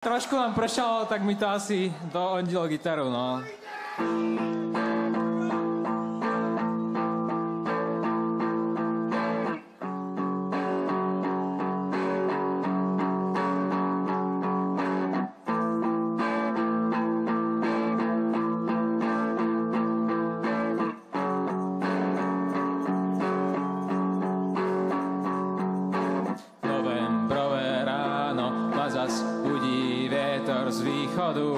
Trošku nám pršalo, tak mi to asi dohodilo gitaru, no. Novembrové ráno ma zas budí vietor z východu.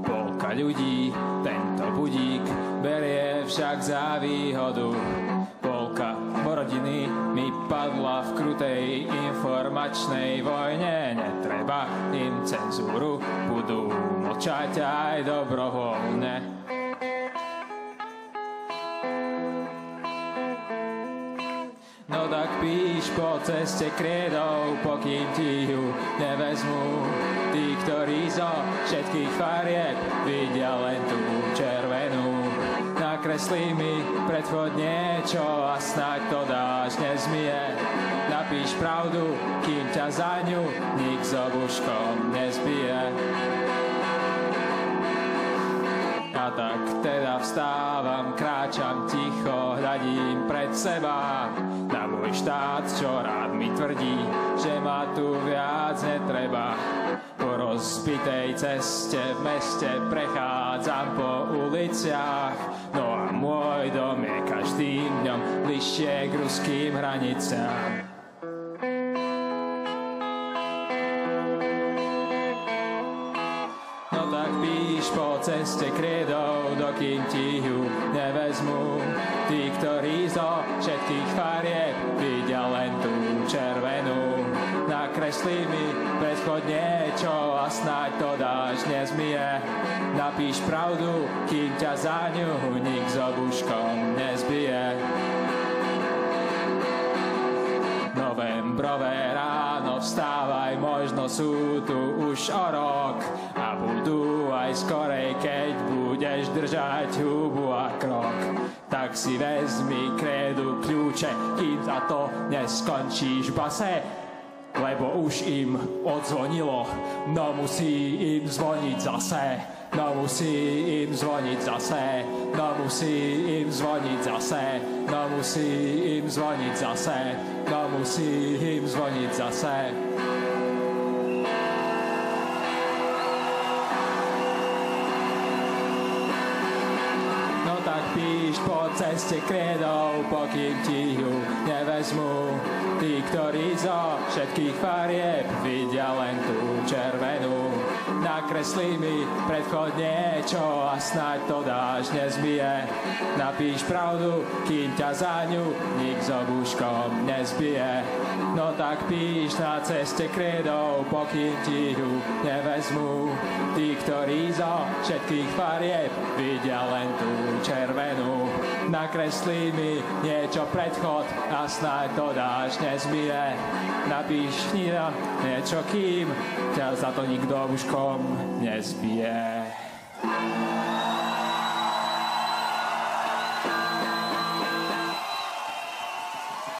Polka ľudí tento budík berie však za výhodu. Polka rodiny mi padla v krutej informačnej vojne. Netreba im cenzúru, budú mlčať aj dobrovoľne. No tak píš po ceste krédou, pokým ti ju nevezmú. Tí, ktorí zo všetkých farieb vidia len tú červenú. Nakreslí mi predchod niečo a snáď to dáš nezmije. Napíš pravdu, kým ťa za ňu nik s obuškom nezbije. A tak teda vstávam, kráčam ticho, hľadím pred seba na môj štát, čo rád mi tvrdí, že ma tu viac netreba. Po rozbitej ceste v meste prechádzam po uliciach, no a môj dom je každým dňom bližšie k ruským hraniciam. No tak píš po ceste krédou, dokým ti ju nevezmú. Tí, ktorí zo všetkých farieb vidia len tú červenú. Nakreslí mi predchod niečo a snáď to dáš nezmije. Napíš pravdu, kým ťa za ňu nik s obuškom nezbije. Novembrové ráno, vstávaj, možno sú tu už o rok a budú aj skorej, keď budeš držať hubu a krok. Tak si vezmi krédu kľúče, kým za to neskončíš v base, lebo už im odzvonilo, no musí im zvoniť zase. No musí im zvoniť zase, no musí im zvoniť zase, no musí im zvoniť zase, no musí im zvoniť zase. No tak píš po ceste krédou, pokým ti ju nevezmú. Tí, ktorí zo všetkých farieb vidia len tú červenú. Nakreslí mi predchod niečo a snáď to dáš nezbije. Napíš pravdu, kým ťa za ňu nik s obuškom nezbije. No tak píš na ceste krédou, pokým ti ju nevezmú. Tí, ktorí zo všetkých farieb vidia len tú červenú. Nakreslí mi niečo predchod a snáď to dáš nezbije. Napíš niečo, kým ťa za to nikto obuškom nezbije.